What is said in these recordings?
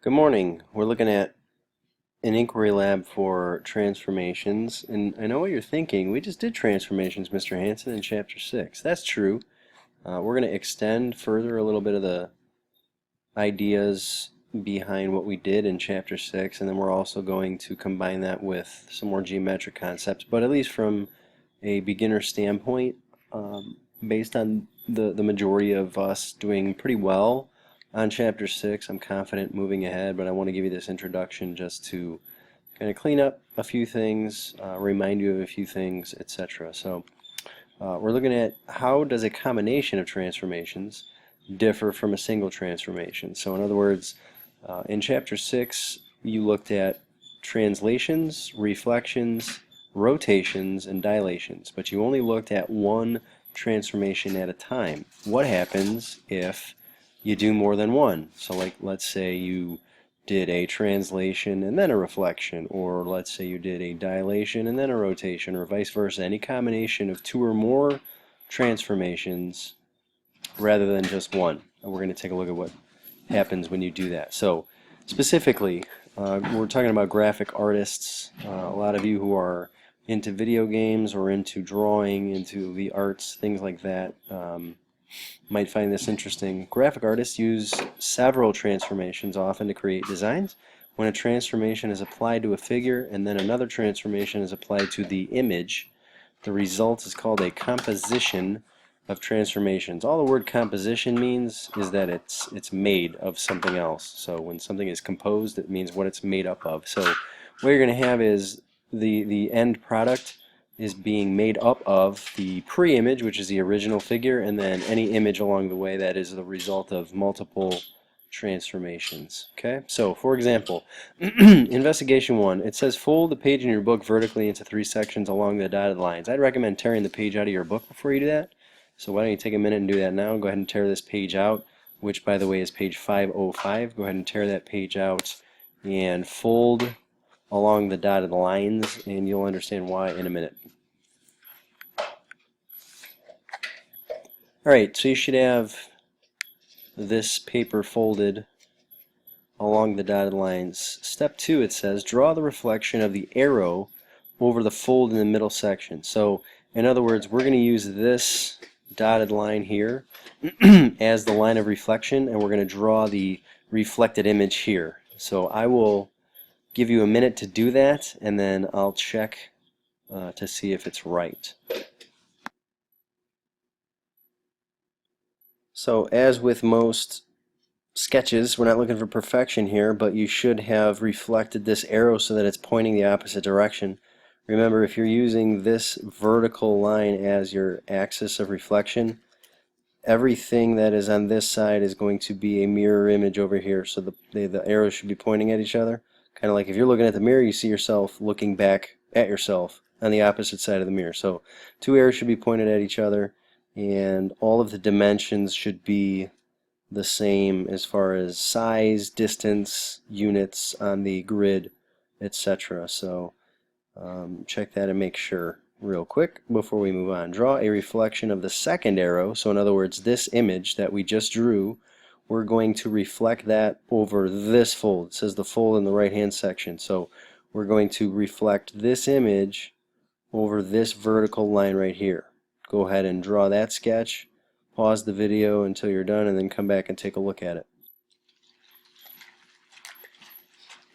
Good morning. We're looking at an inquiry lab for transformations, and I know what you're thinking. We just did transformations, Mr. Hanson, in Chapter 6. That's true. We're going to extend further a little bit of the ideas behind what we did in Chapter 6, and then we're also going to combine that with some more geometric concepts, but at least from a beginner standpoint, based on the majority of us doing pretty well on Chapter 6, I'm confident moving ahead, but I want to give you this introduction just to kind of clean up a few things, remind you of a few things, etc. So we're looking at how does a combination of transformations differ from a single transformation. So in other words, in Chapter 6 you looked at translations, reflections, rotations, and dilations, but you only looked at one transformation at a time. What happens if you do more than one? So like, let's say you did a translation and then a reflection, or let's say you did a dilation and then a rotation, or vice versa. Any combination of two or more transformations rather than just one. And we're going to take a look at what happens when you do that. So specifically, we're talking about graphic artists. A lot of you who are into video games or into drawing, into the arts, things like that, might find this interesting. Graphic artists use several transformations often to create designs. When a transformation is applied to a figure and then another transformation is applied to the image, the result is called a composition of transformations. All the word composition means is that it's made of something else. So when something is composed, it means what it's made up of. So what you're going to have is the end product is being made up of the pre-image, which is the original figure, and then any image along the way that is the result of multiple transformations. Okay, so for example, investigation 1, it says fold the page in your book vertically into 3 sections along the dotted lines. I'd recommend tearing the page out of your book before you do that. So why don't you take a minute and do that now? Go ahead and tear this page out, which by the way is page 505. Go ahead and tear that page out and fold along the dotted lines, and you'll understand why in a minute. Alright, so you should have this paper folded along the dotted lines. Step 2, it says draw the reflection of the arrow over the fold in the middle section. So in other words, we're going to use this dotted line here as the line of reflection, and we're going to draw the reflected image here. So I will give you a minute to do that, and then I'll check to see if it's right. So as with most sketches, we're not looking for perfection here, but you should have reflected this arrow so that it's pointing the opposite direction. Remember, if you're using this vertical line as your axis of reflection, everything that is on this side is going to be a mirror image over here, so the arrows should be pointing at each other. Kind of like if you're looking at the mirror, you see yourself looking back at yourself on the opposite side of the mirror. So 2 arrows should be pointed at each other, and all of the dimensions should be the same as far as size, distance, units on the grid, etc. So check that and make sure real quick before we move on. Draw a reflection of the second arrow. So in other words, this image that we just drew, we're going to reflect that over this fold. It says the fold in the right hand section. So we're going to reflect this image over this vertical line right here. Go ahead and draw that sketch. Pause the video until you're done and then come back and take a look at it.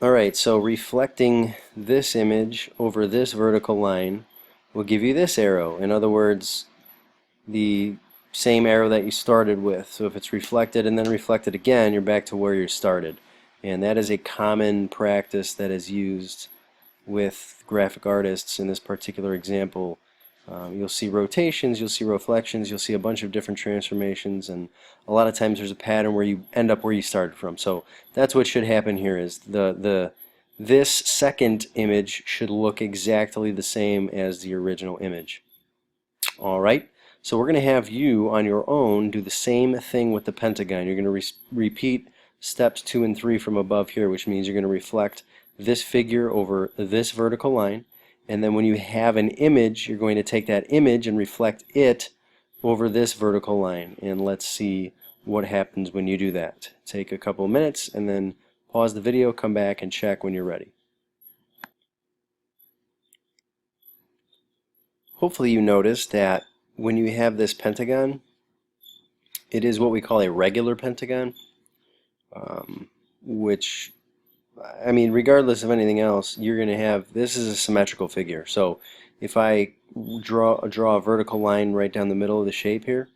Alright, so reflecting this image over this vertical line will give you this arrow. In other words, the same arrow that you started with. So if it's reflected and then reflected again, you're back to where you started. And that is a common practice that is used with graphic artists in this particular example. You'll see rotations, you'll see reflections, you'll see a bunch of different transformations, and a lot of times there's a pattern where you end up where you started from. So that's what should happen here is this second image should look exactly the same as the original image. Alright, so we're going to have you on your own do the same thing with the pentagon. You're going to repeat steps 2 and 3 from above here, which means you're going to reflect this figure over this vertical line. And then when you have an image, you're going to take that image and reflect it over this vertical line. And let's see what happens when you do that. Take a couple minutes and then Pause the video, come back, and check when you're ready. Hopefully you noticed that when you have this pentagon, it is what we call a regular pentagon, which, I mean, regardless of anything else, you're going to have, this is a symmetrical figure. So if I draw a vertical line right down the middle of the shape here,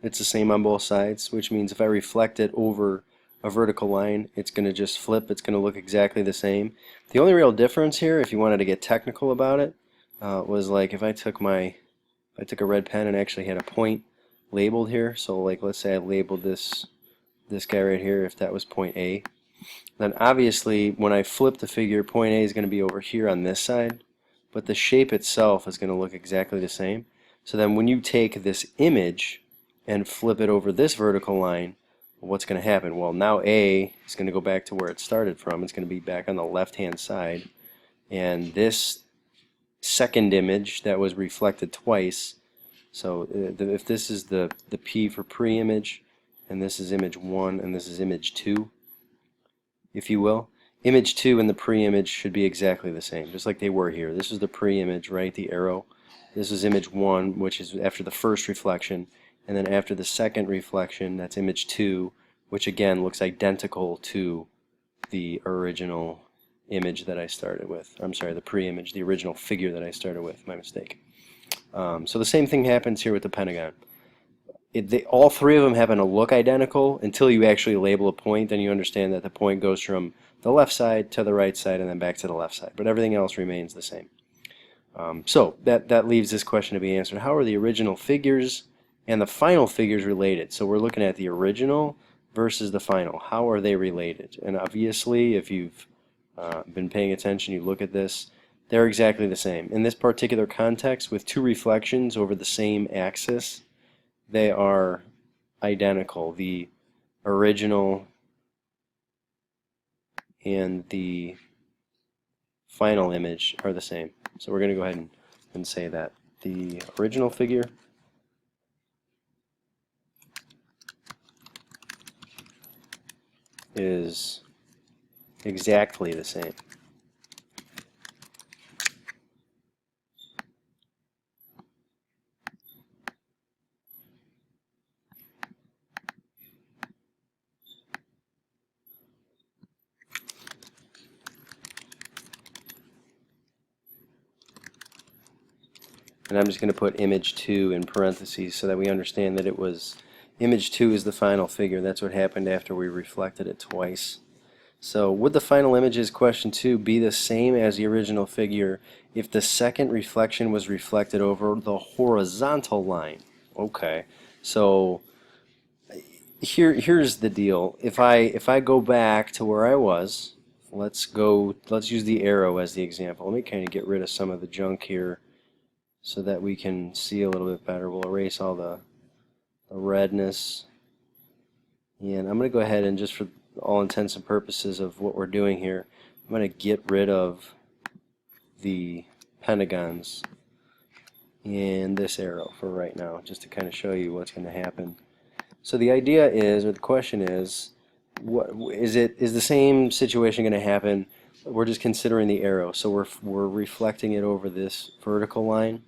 it's the same on both sides, which means if I reflect it over a vertical line, it's going to just flip. It's going to look exactly the same. The only real difference here, if you wanted to get technical about it, was like if I took a red pen and actually had a point labeled here. So like let's say I labeled this guy right here, if that was point A, then obviously when I flip the figure, point A is going to be over here on this side, but the shape itself is going to look exactly the same. So then when you take this image and flip it over this vertical line, what's going to happen? Well, now A is going to go back to where it started from. It's going to be back on the left hand side, and this second image that was reflected twice, so if this is the P for pre-image, and this is image 1 and this is image 2, if you will, image 2 and the pre-image should be exactly the same, just like they were here. This is the pre-image, right, the arrow. This is image 1, which is after the first reflection, and then after the second reflection, that's image 2, which again looks identical to the original image that I started with. I'm sorry, the pre-image, the original figure that I started with, my mistake. So the same thing happens here with the pentagon. All three of them happen to look identical until you actually label a point, then you understand that the point goes from the left side to the right side and then back to the left side, but everything else remains the same. So that leaves this question to be answered. How are the original figures and the final figures related? So we're looking at the original versus the final. How are they related? And obviously, if you've been paying attention, you look at this, they're exactly the same. In this particular context, with two reflections over the same axis, they are identical. The original and the final image are the same. So we're going to go ahead and say that. The original figure is exactly the same. And I'm just going to put image 2 in parentheses so that we understand that it was image 2 is the final figure. That's what happened after we reflected it twice. So would the final images, question 2, be the same as the original figure if the second reflection was reflected over the horizontal line? Okay, so here's the deal. If I go back to where I was, let's use the arrow as the example. Let me kind of get rid of some of the junk here so that we can see a little bit better. We'll erase all the redness, and I'm going to go ahead and, just for all intents and purposes of what we're doing here, I'm going to get rid of the pentagons and this arrow for right now, just to kind of show you what's going to happen. So the idea is, or the question is, is the same situation going to happen? We're just considering the arrow, so we're reflecting it over this vertical line,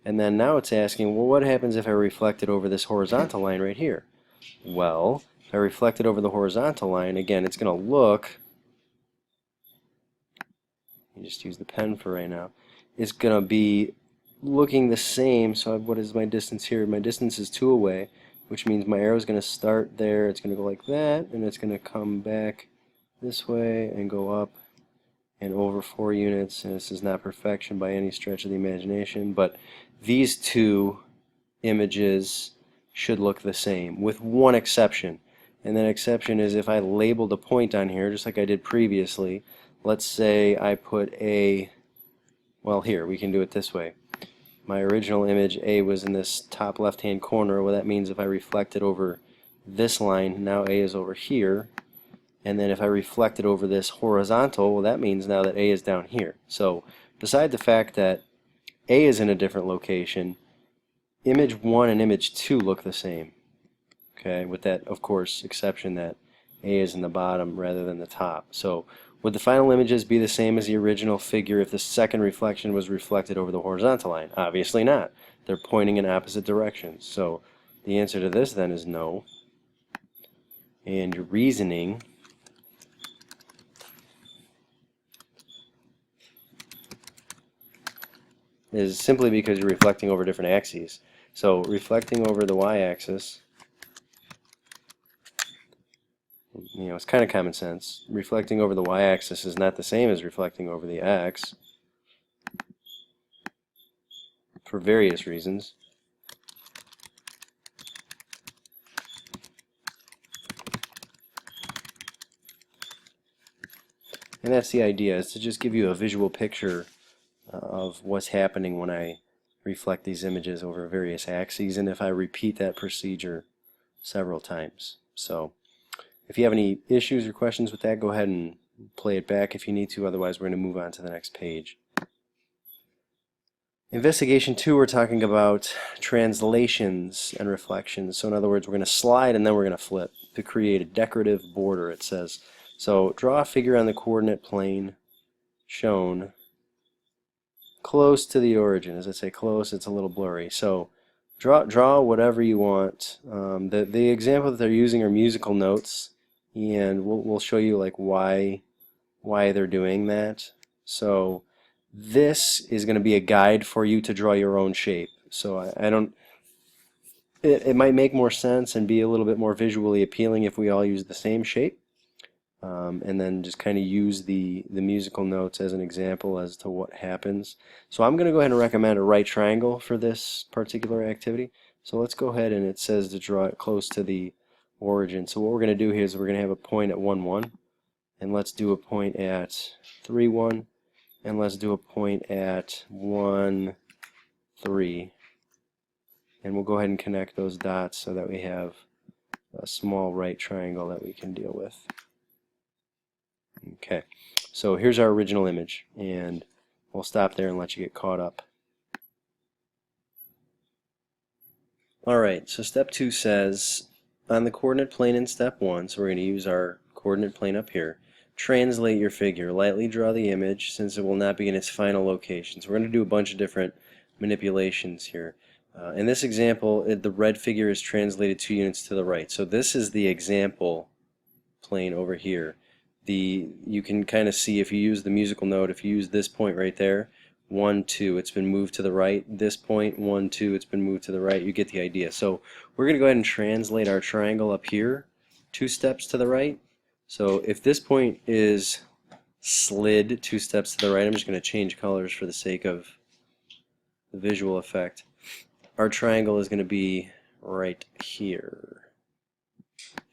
and then now it's asking, well, what happens if I reflect it over this horizontal line right here? Well, if I reflect it over the horizontal line, again, it's going to look, let me just use the pen for right now, it's going to be looking the same. So what is my distance here? My distance is 2 away, which means my arrow is going to start there, it's going to go like that, and it's going to come back this way and go up and over 4 units, and this is not perfection by any stretch of the imagination, but these two images should look the same, with one exception. And that exception is if I labeled a point on here, just like I did previously. Let's say I put A, well, here, we can do it this way. My original image, A, was in this top left-hand corner. Well, that means if I reflect it over this line, now A is over here. And then if I reflect it over this horizontal, well, that means now that A is down here. So, beside the fact that A is in a different location, image 1 and image 2 look the same. Okay, with that, of course, exception that A is in the bottom rather than the top. So would the final images be the same as the original figure if the second reflection was reflected over the horizontal line? Obviously not. They're pointing in opposite directions. So the answer to this then is no. And your reasoning is simply because you're reflecting over different axes. So reflecting over the y-axis, it's kind of common sense. Reflecting over the y-axis is not the same as reflecting over the x for various reasons. And that's the idea, is to just give you a visual picture of what's happening when I reflect these images over various axes, and if I repeat that procedure several times. So if you have any issues or questions with that, go ahead and play it back if you need to. Otherwise, we're going to move on to the next page. Investigation 2, we're talking about translations and reflections. So in other words, we're going to slide and then we're going to flip to create a decorative border, it says. So draw a figure on the coordinate plane shown close to the origin. As I say close, it's a little blurry. So draw whatever you want. The example that they're using are musical notes, and we'll show you like why they're doing that. So this is going to be a guide for you to draw your own shape. So I don't. It might make more sense and be a little bit more visually appealing if we all use the same shape. And then just kind of use the musical notes as an example as to what happens. So I'm going to go ahead and recommend a right triangle for this particular activity. So let's go ahead, and it says to draw it close to the origin. So what we're going to do here is we're going to have a point at 1, 1, and let's do a point at 3, 1, and let's do a point at 1, 3. And we'll go ahead and connect those dots so that we have a small right triangle that we can deal with. Okay, so here's our original image, and we'll stop there and let you get caught up. Alright, so step 2 says, on the coordinate plane in step 1, so we're going to use our coordinate plane up here, translate your figure. Lightly draw the image since it will not be in its final location. So we're going to do a bunch of different manipulations here. In this example, the red figure is translated 2 units to the right. So this is the example plane over here. You can kind of see if you use the musical note, if you use this point right there, 1, 2, it's been moved to the right. This point, 1, 2, it's been moved to the right. You get the idea. So we're going to go ahead and translate our triangle up here 2 steps to the right. So if this point is slid 2 steps to the right, I'm just going to change colors for the sake of the visual effect. Our triangle is going to be right here.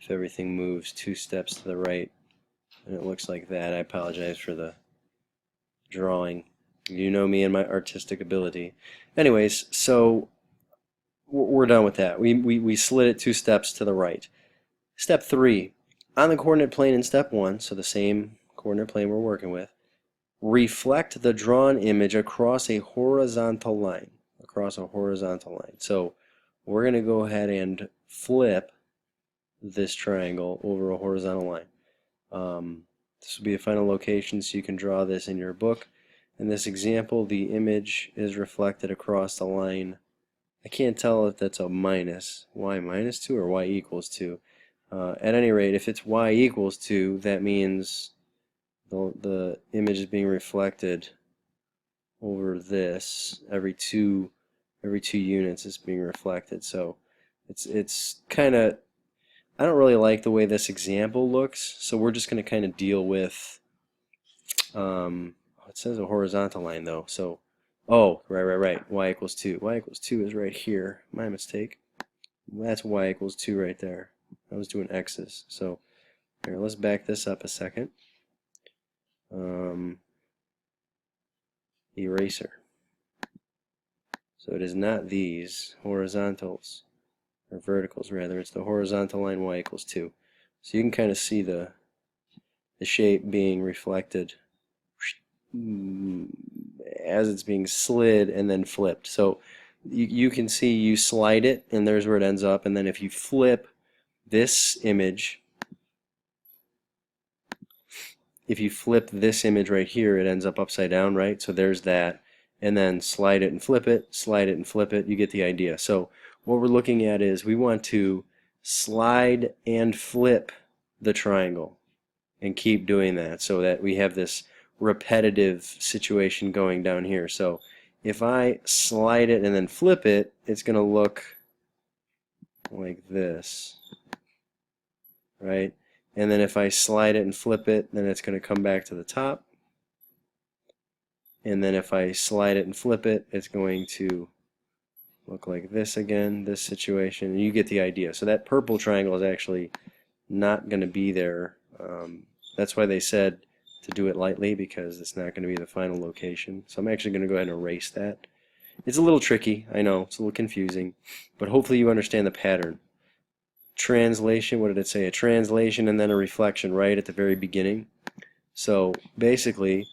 If everything moves 2 steps to the right, and it looks like that. I apologize for the drawing. You know me and my artistic ability. Anyways, so we're done with that. We slid it 2 steps to the right. Step 3, on the coordinate plane in step 1, so the same coordinate plane we're working with, reflect the drawn image across a horizontal line. So we're going to go ahead and flip this triangle over a horizontal line. This will be a final location, so you can draw this in your book. In this example, the image is reflected across the line. I can't tell if that's a minus, y minus 2 or y equals 2. At any rate, if it's y equals 2, that means the image is being reflected over this. Every two units is being reflected. So it's kind of, I don't really like the way this example looks, so we're just going to kind of deal with, it says a horizontal line though, so, oh, right, y equals 2. Y equals 2 is right here, my mistake. That's y equals 2 right there. I was doing x's. So, here, let's back this up a second. Eraser. So it is not these horizontals, or verticals rather, it's the horizontal line y equals 2. So you can kind of see the shape being reflected as it's being slid and then flipped. So you can see you slide it and there's where it ends up, and then if you flip this image if you flip this image right here, it ends up upside down, right? So there's that. And then slide it and flip it, slide it and flip it. You get the idea. So what we're looking at is we want to slide and flip the triangle and keep doing that so that we have this repetitive situation going down here. So if I slide it and then flip it, it's going to look like this, right? And then if I slide it and flip it, then it's going to come back to the top. And then if I slide it and flip it, it's going to look like this again, this situation. And you get the idea. So that purple triangle is actually not going to be there. That's why they said to do it lightly, because it's not going to be the final location. So I'm actually going to go ahead and erase that. It's a little tricky, I know, it's a little confusing, but hopefully you understand the pattern. Translation, what did it say? A translation and then a reflection right at the very beginning. So basically,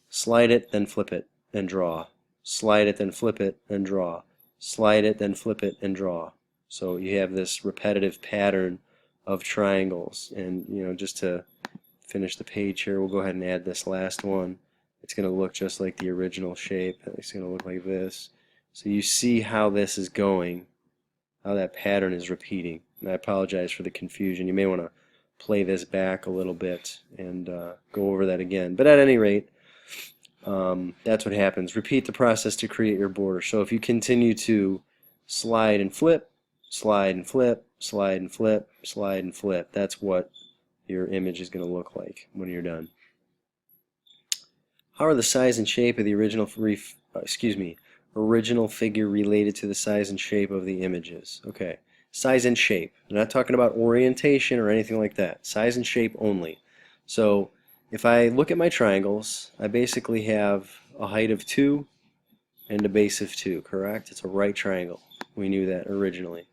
slide it, then flip it, and draw. Slide it, then flip it, and draw. Slide it, then flip it, and draw. So you have this repetitive pattern of triangles. And just to finish the page here, we'll go ahead and add this last one. It's going to look just like the original shape. It's going to look like this. So you see how this is going, how that pattern is repeating. And I apologize for the confusion. You may want to play this back a little bit and go over that again. But at any rate, that's what happens. Repeat the process to create your border. So if you continue to slide and flip, slide and flip, slide and flip, slide and flip, that's what your image is going to look like when you're done. How are the size and shape of the original figure related to the size and shape of the images? Okay, size and shape. I'm not talking about orientation or anything like that. Size and shape only. So if I look at my triangles, I basically have a height of 2 and a base of 2, correct? It's a right triangle. We knew that originally.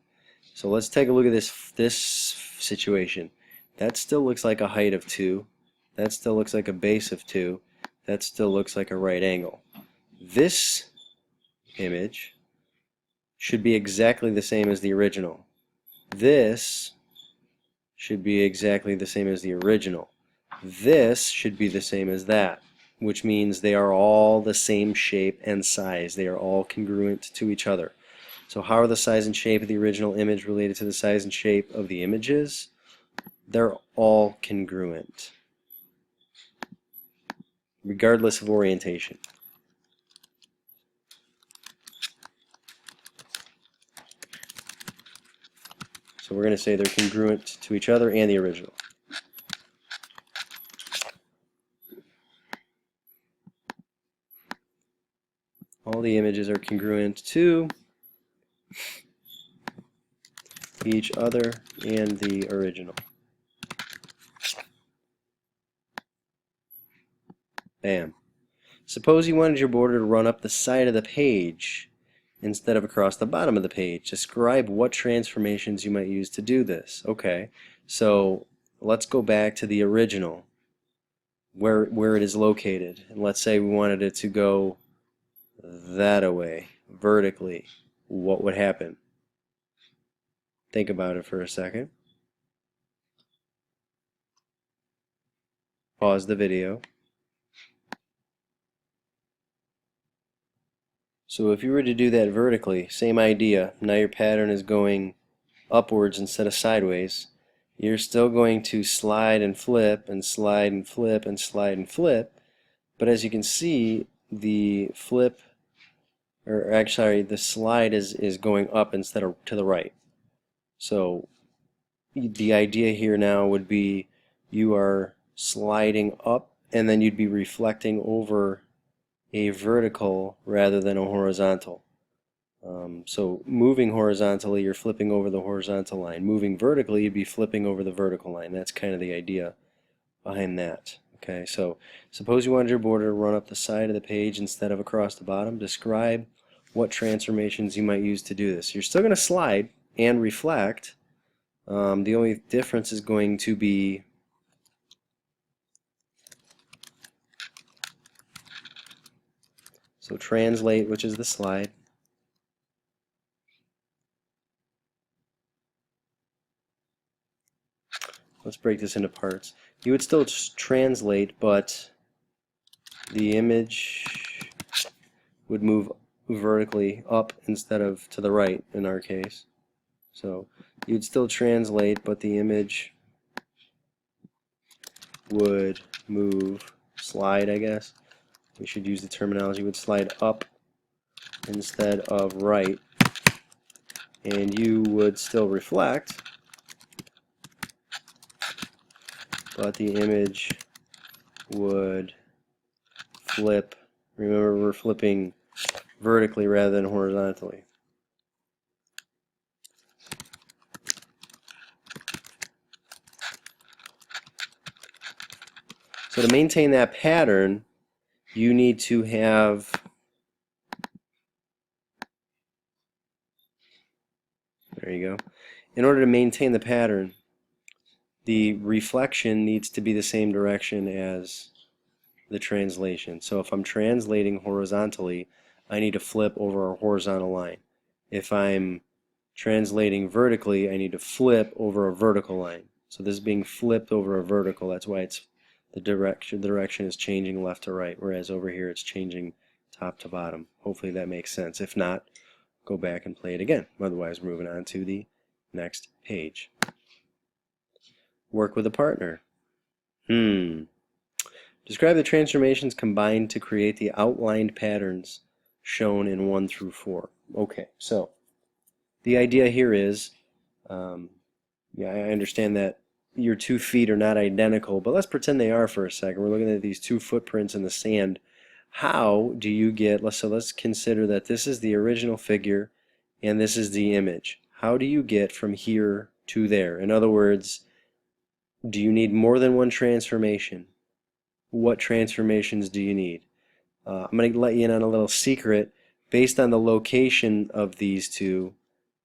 So let's take a look at this situation. That still looks like a height of 2. That still looks like a base of 2. That still looks like a right angle. This image should be exactly the same as the original. This should be exactly the same as the original. This should be the same as that, which means they are all the same shape and size. They are all congruent to each other. So how are the size and shape of the original image related to the size and shape of the images? They're all congruent, regardless of orientation. So we're going to say they're congruent to each other and the original. All the images are congruent to each other and the original. Bam. Suppose you wanted your border to run up the side of the page instead of across the bottom of the page. Describe what transformations you might use to do this. Okay, so let's go back to the original, where it is located. And let's say we wanted it to go that way, vertically. What would happen? Think about it for a second. Pause the video. So if you were to do that vertically, same idea. Now your pattern is going upwards instead of sideways. You're still going to slide and flip and slide and flip and slide and flip. But as you can see, the flip, or actually the slide is going up instead of to the right. So the idea here now would be you are sliding up and then you'd be reflecting over a vertical rather than a horizontal. So moving horizontally, you're flipping over the horizontal line. Moving vertically, you'd be flipping over the vertical line. That's kind of the idea behind that. Okay, so suppose you wanted your border to run up the side of the page instead of across the bottom. Describe what transformations you might use to do this. You're still going to slide and reflect. The only difference is going to be so translate, which is the slide. let's break this into parts. You would still translate, but the image would move vertically up instead of to the right in our case. So you'd still translate, but the image would move, slide, I guess. We should use the terminology, would slide up instead of right. And you would still reflect, but the image would flip. Remember, we're flipping vertically rather than horizontally. So to maintain that pattern, you need to have there you go. In order to maintain the pattern, the reflection needs to be the same direction as the translation. So if I'm translating horizontally, I need to flip over a horizontal line. If I'm translating vertically, I need to flip over a vertical line. So this is being flipped over a vertical. That's why it's the direction is changing left to right, whereas over here it's changing top to bottom. Hopefully that makes sense. If not, go back and play it again. Otherwise, we're moving on to the next page. Work with a partner. Describe the transformations combined to create the outlined patterns shown in 1 through 4. Okay, so the idea here is, yeah, I understand that your 2 feet are not identical, but let's pretend they are for a second. We're looking at these 2 footprints in the sand. How do you get, let's consider that this is the original figure and this is the image. How do you get from here to there? In other words, do you need more than one transformation? What transformations do you need? I'm going to let you in on a little secret. Based on the location of these two,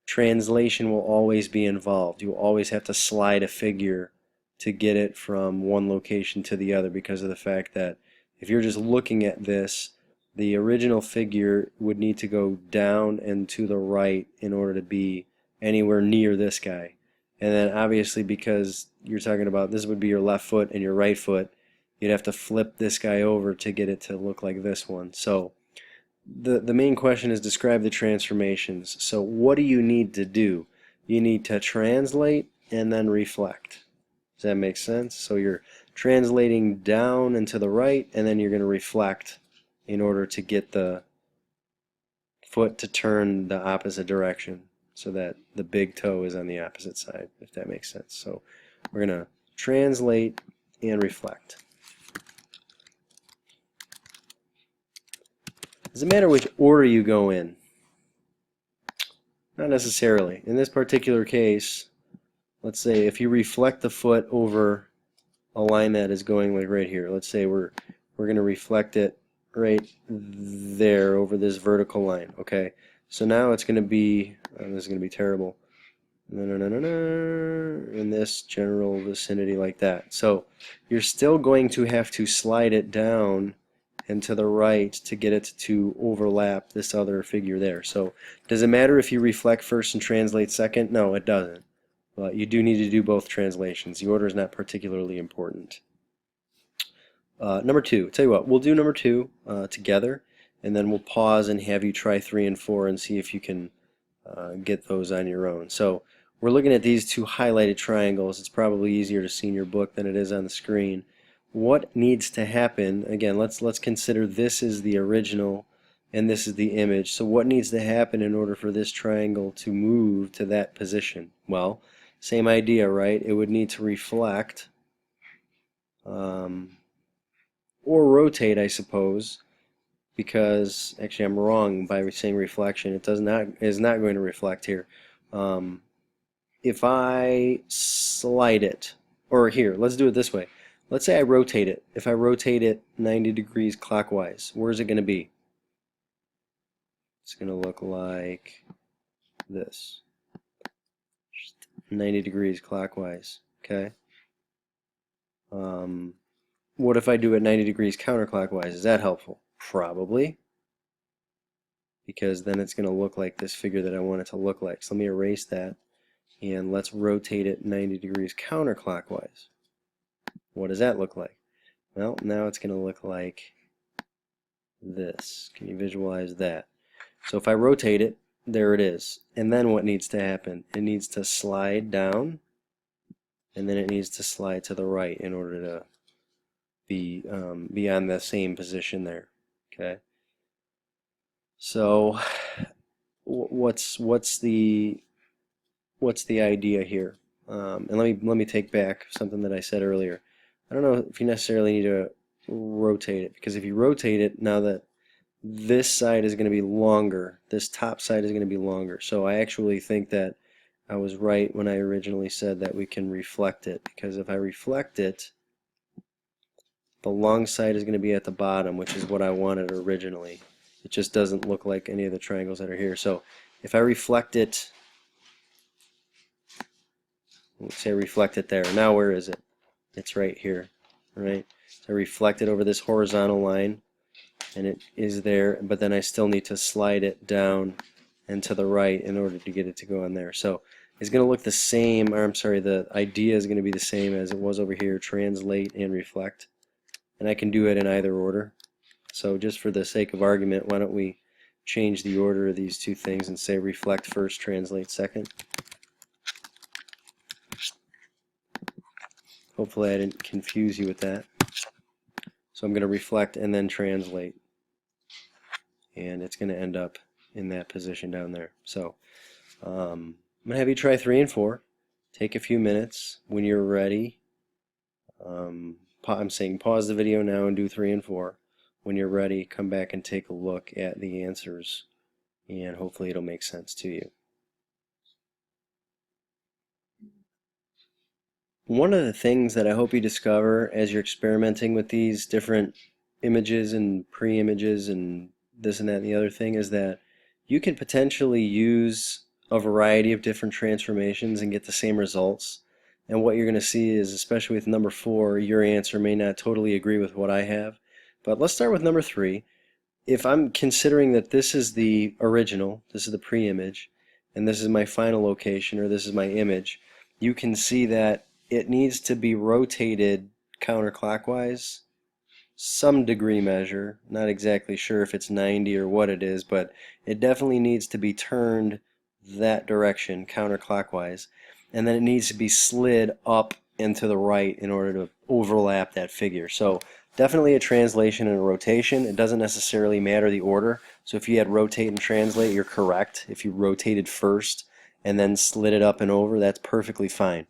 translation will always be involved. You will always have to slide a figure to get it from one location to the other, because of the fact that if you're just looking at this, the original figure would need to go down and to the right in order to be anywhere near this guy. And then obviously, because you're talking about this would be your left foot and your right foot, you'd have to flip this guy over to get it to look like this one. So the main question is describe the transformations. So what do you need to do? You need to translate and then reflect. Does that make sense? So you're translating down and to the right, and then you're going to reflect in order to get the foot to turn the opposite direction so that the big toe is on the opposite side, if that makes sense. So we're going to translate and reflect. Does it matter which order you go in? Not necessarily. In this particular case, let's say if you reflect the foot over a line that is going like right here. Let's say we're going to reflect it right there over this vertical line. Okay, so now it's going to be, this is going to be terrible, in this general vicinity like that. So you're still going to have to slide it down and to the right to get it to overlap this other figure there. So does it matter if you reflect first and translate second? No, it doesn't. But you do need to do both translations. The order is not particularly important. Number 2. Tell you what, we'll do number 2 together, and then we'll pause and have you try 3 and 4 and see if you can get those on your own. So we're looking at these 2 highlighted triangles. It's probably easier to see in your book than it is on the screen. What needs to happen? Again, let's consider this is the original and this is the image. So what needs to happen in order for this triangle to move to that position? Well, same idea, right? It would need to reflect or rotate, I suppose, because actually I'm wrong by saying reflection. It is not going to reflect here. If I slide it, or here, let's do it this way. Let's say I rotate it. If I rotate it 90 degrees clockwise, where is it going to be? It's going to look like this. 90 degrees clockwise. Okay. What if I do it 90 degrees counterclockwise? Is that helpful? Probably. Because then it's going to look like this figure that I want it to look like. So let me erase that and let's rotate it 90 degrees counterclockwise. What does that look like? Well, now it's going to look like this. Can you visualize that? So if I rotate it, there it is. And then what needs to happen? It needs to slide down, and then it needs to slide to the right in order to be on the same position there. Okay. So what's the idea here? And let me take back something that I said earlier. I don't know if you necessarily need to rotate it, because if you rotate it, now that this side is going to be longer, this top side is going to be longer. So I actually think that I was right when I originally said that we can reflect it, because if I reflect it, the long side is going to be at the bottom, which is what I wanted originally. It just doesn't look like any of the triangles that are here. So if I reflect it, let's say reflect it there. Now where is it? It's right here, right? So I reflect it over this horizontal line, and it is there, but then I still need to slide it down and to the right in order to get it to go on there. So it's going to look the same, or I'm sorry, the idea is going to be the same as it was over here, translate and reflect. And I can do it in either order. So just for the sake of argument, why don't we change the order of these two things and say reflect first, translate second. Hopefully I didn't confuse you with that. So I'm going to reflect and then translate. And it's going to end up in that position down there. So I'm going to have you try 3 and 4. Take a few minutes. When you're ready, I'm saying pause the video now and do 3 and 4. When you're ready, come back and take a look at the answers, and hopefully it'll make sense to you. One of the things that I hope you discover as you're experimenting with these different images and pre-images and this and that and the other thing is that you can potentially use a variety of different transformations and get the same results. And what you're going to see is, especially with number 4, your answer may not totally agree with what I have. But let's start with number 3. If I'm considering that this is the original, this is the pre-image, and this is my final location, or this is my image, you can see that it needs to be rotated counterclockwise, some degree measure. Not exactly sure if it's 90 or what it is, but it definitely needs to be turned that direction, counterclockwise, and then it needs to be slid up and to the right in order to overlap that figure. So definitely a translation and a rotation. It doesn't necessarily matter the order. So if you had rotate and translate, you're correct. If you rotated first and then slid it up and over, that's perfectly fine.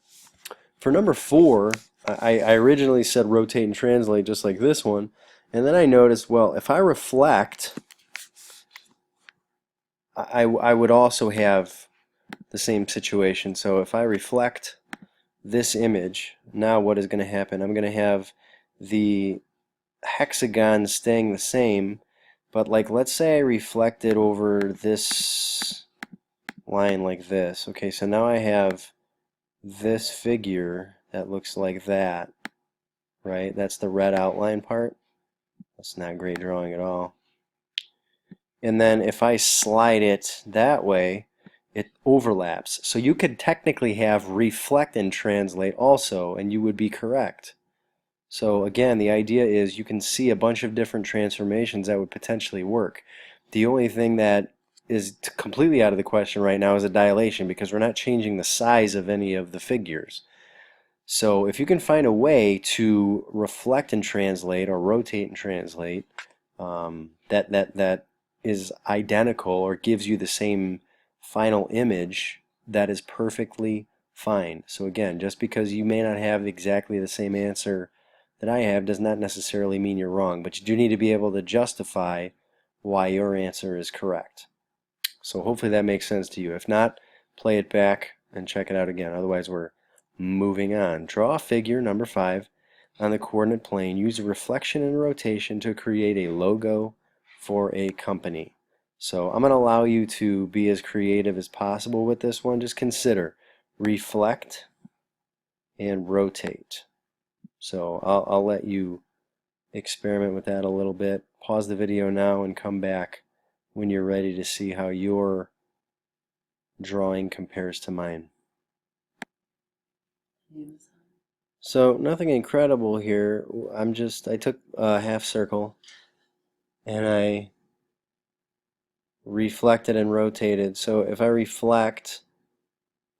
For number 4, I originally said rotate and translate just like this one, and then I noticed, well, if I reflect, I would also have the same situation. So if I reflect this image, now what is going to happen? I'm going to have the hexagon staying the same, but like let's say I reflect it over this line like this. Okay, so now I have this figure that looks like that, right? That's the red outline part. That's not great drawing at all. And then if I slide it that way, it overlaps. So you could technically have reflect and translate also, and you would be correct. So again, the idea is you can see a bunch of different transformations that would potentially work. The only thing that is completely out of the question right now is a dilation, because we're not changing the size of any of the figures. So if you can find a way to reflect and translate or rotate and translate that is identical or gives you the same final image, that is perfectly fine. So again, just because you may not have exactly the same answer that I have does not necessarily mean you're wrong, but you do need to be able to justify why your answer is correct. So hopefully that makes sense to you. If not, play it back and check it out again. Otherwise, we're moving on. Draw a figure, number 5, on the coordinate plane. Use reflection and rotation to create a logo for a company. So I'm going to allow you to be as creative as possible with this one. Just consider reflect and rotate. So I'll let you experiment with that a little bit. Pause the video now and come back when you're ready to see how your drawing compares to mine. So nothing incredible here. I took a half circle and I reflected and rotated. So if I reflect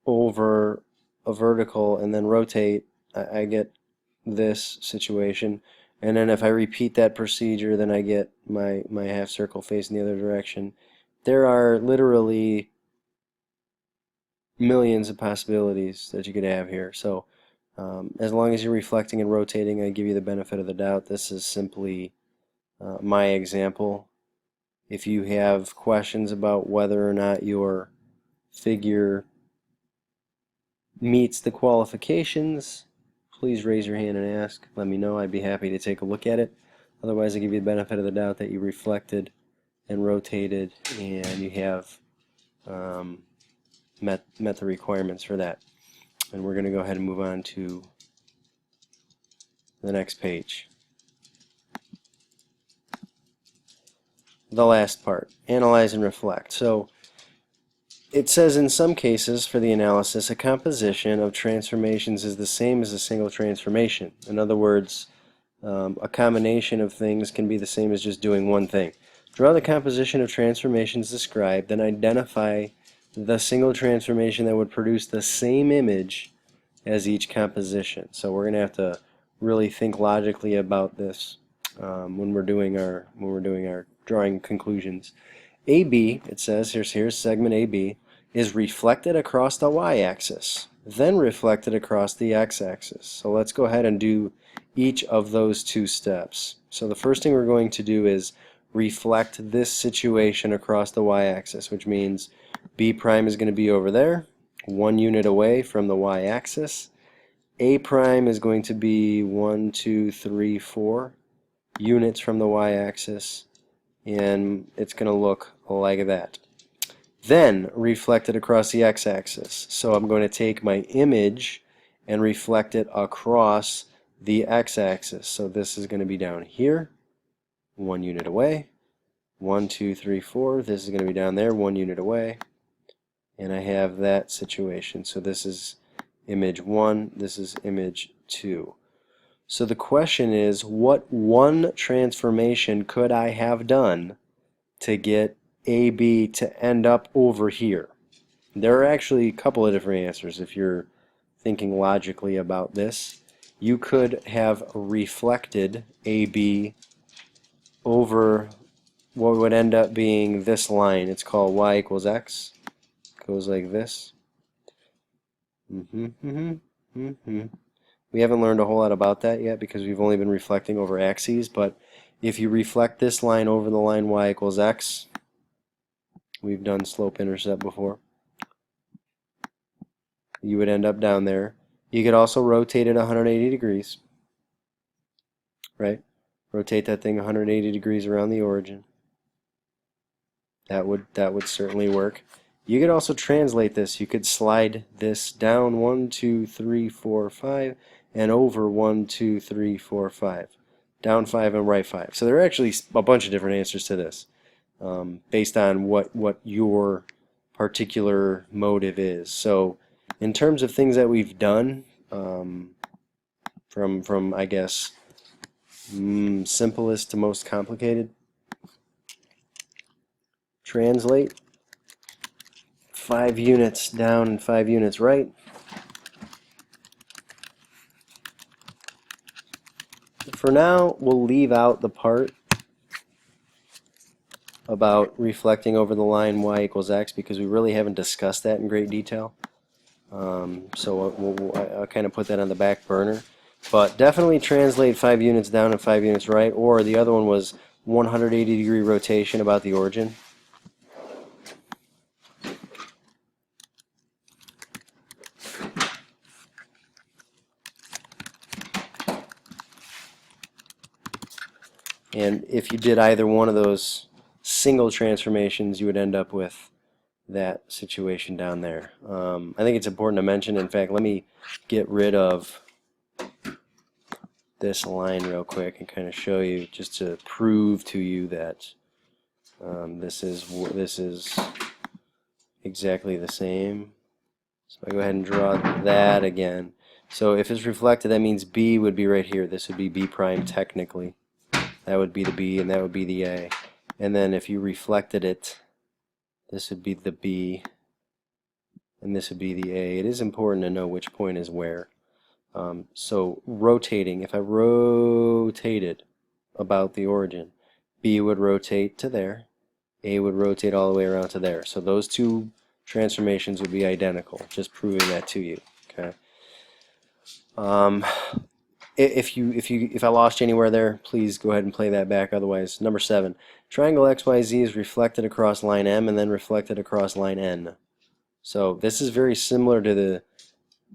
over a vertical and then rotate, I get this situation. And then if I repeat that procedure, then I get my half circle facing the other direction. There are literally millions of possibilities that you could have here. So as long as you're reflecting and rotating, I give you the benefit of the doubt. This is simply my example. If you have questions about whether or not your figure meets the qualifications, please raise your hand and ask. Let me know. I'd be happy to take a look at it. Otherwise, I give you the benefit of the doubt that you reflected and rotated and you have met the requirements for that. And we're going to go ahead and move on to the next page. The last part, analyze and reflect. So it says in some cases for the analysis, a composition of transformations is the same as a single transformation. In other words, a combination of things can be the same as just doing one thing. Draw the composition of transformations described, then identify the single transformation that would produce the same image as each composition. So we're going to have to really think logically about this when we're doing our drawing conclusions. AB, it says here's segment AB, is reflected across the y-axis, then reflected across the x-axis. So let's go ahead and do each of those two steps. So the first thing we're going to do is reflect this situation across the y-axis, which means B prime is going to be over there, 1 unit away from the y-axis. A prime is going to be 1, 2, 3, 4 units from the y-axis, and it's going to look like that. Then reflect it across the x-axis. So I'm going to take my image and reflect it across the x-axis. So this is going to be down here, 1 unit away. 1, 2, 3, 4. This is going to be down there, 1 unit away. And I have that situation. So this is image 1, this is image 2. So the question is, what one transformation could I have done to get AB to end up over here? There are actually a couple of different answers if you're thinking logically about this. You could have reflected AB over what would end up being this line. It's called y equals x. It goes like this. We haven't learned a whole lot about that yet because we've only been reflecting over axes, but if you reflect this line over the line y equals x, we've done slope-intercept before, you would end up down there. You could also rotate it 180 degrees, right? Rotate that thing 180 degrees around the origin. That would certainly work. You could also translate this. You could slide this down 1, 2, 3, 4, 5, and over 1, 2, 3, 4, 5. Down 5 and right 5. So there are actually a bunch of different answers to this based on what your particular motive is. So in terms of things that we've done, from I guess simplest to most complicated, translate 5 units down and 5 units right. For now, we'll leave out the part about reflecting over the line y equals x because we really haven't discussed that in great detail. So I'll kind of put that on the back burner. But definitely translate 5 units down and 5 units right, or the other one was 180 degree rotation about the origin. And if you did either one of those single transformations, you would end up with that situation down there. I think it's important to mention, in fact, let me get rid of this line real quick and kind of show you, just to prove to you that this is exactly the same. So I go ahead and draw that again. So if it's reflected, that means B would be right here. This would be B prime technically. That would be the B and that would be the A. And then if you reflected it, this would be the B and this would be the A. It is important to know which point is where. So rotating, if I rotated about the origin, B would rotate to there, A would rotate all the way around to there. So those two transformations would be identical, just proving that to you. Okay. If I lost you anywhere there, please go ahead and play that back. Otherwise, number 7, triangle XYZ is reflected across line M and then reflected across line N. So this is very similar to the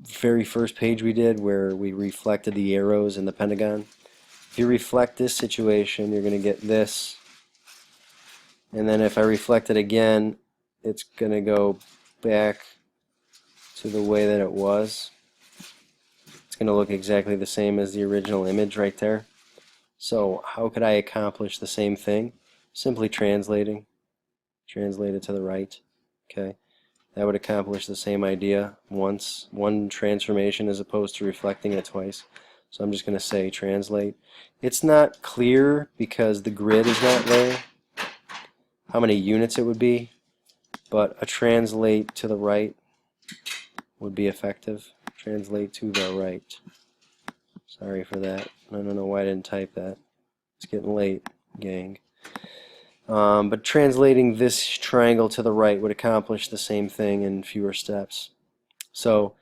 very first page we did where we reflected the arrows in the pentagon. If you reflect this situation, you're going to get this. And then if I reflect it again, it's going to go back to the way that it was. It's going to look exactly the same as the original image right there. So how could I accomplish the same thing? Simply translating. Translate it to the right. Okay. That would accomplish the same idea once, one transformation as opposed to reflecting it twice. So I'm just going to say translate. It's not clear because the grid is not there, how many units it would be, but a translate to the right would be effective. Translate to the right. Sorry for that. I don't know why I didn't type that. It's getting late, gang. But translating this triangle to the right would accomplish the same thing in fewer steps. So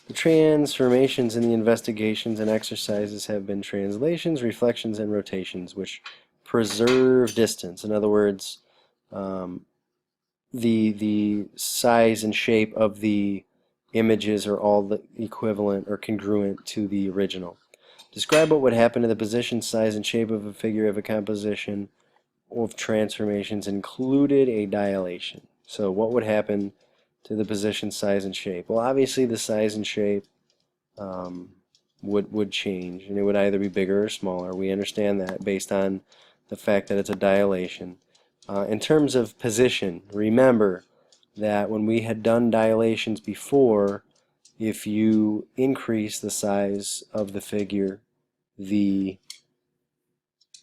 the transformations in the investigations and exercises have been translations, reflections, and rotations, which preserve distance. In other words, the size and shape of the images are all the equivalent or congruent to the original. Describe what would happen to the position, size, and shape of a figure if a composition of transformations included a dilation. So what would happen to the position, size, and shape? Well, obviously the size and shape would change, and it would either be bigger or smaller. We understand that based on the fact that it's a dilation. In terms of position, remember that when we had done dilations before, if you increase the size of the figure, the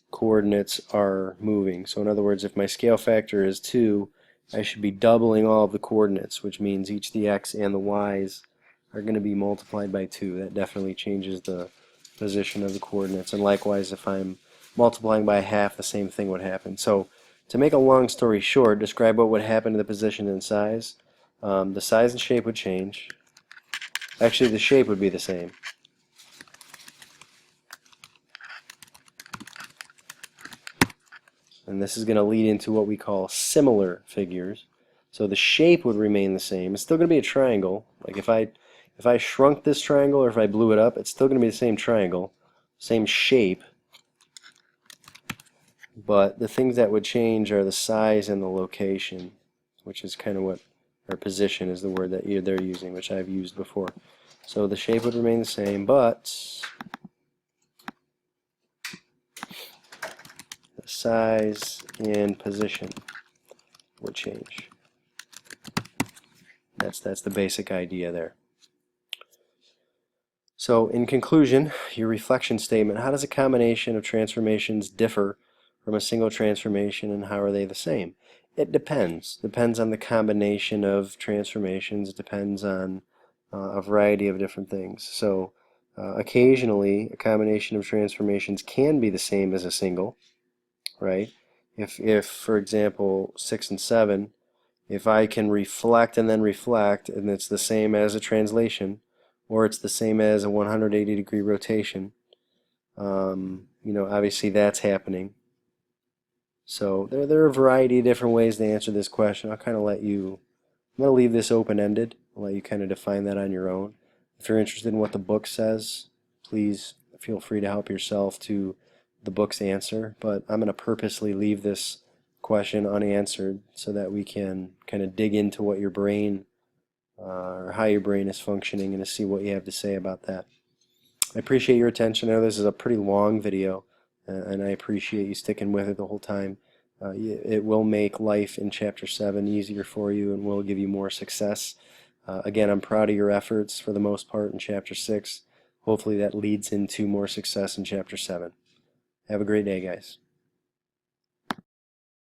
coordinates are moving. So in other words, if my scale factor is 2, I should be doubling all of the coordinates, which means each the x and the y's are going to be multiplied by 2. That definitely changes the position of the coordinates. And likewise, if I'm multiplying by half, the same thing would happen. So to make a long story short, describe what would happen to the position and size. The size and shape would change. Actually, the shape would be the same. And this is going to lead into what we call similar figures. So the shape would remain the same. It's still going to be a triangle. Like if I shrunk this triangle or if I blew it up, it's still going to be the same triangle, same shape. But the things that would change are the size and the location, which is kind of what, or position is the word that they're using, which I've used before. So the shape would remain the same, but the size and position would change. That's the basic idea there. So in conclusion, your reflection statement, how does a combination of transformations differ from a single transformation, and how are they the same? It depends. Depends on the combination of transformations. It depends on a variety of different things. So occasionally a combination of transformations can be the same as a single, right? If for example 6 and 7, if I can reflect and then reflect and it's the same as a translation, or it's the same as a 180-degree rotation, obviously that's happening. So there are a variety of different ways to answer this question. I'm going to leave this open-ended. I'll let you kind of define that on your own. If you're interested in what the book says, please feel free to help yourself to the book's answer. But I'm going to purposely leave this question unanswered so that we can kind of dig into what your brain or how your brain is functioning and to see what you have to say about that. I appreciate your attention. I know this is a pretty long video, and I appreciate you sticking with it the whole time. It will make life in Chapter 7 easier for you and will give you more success. Again, I'm proud of your efforts for the most part in Chapter 6. Hopefully that leads into more success in Chapter 7. Have a great day, guys.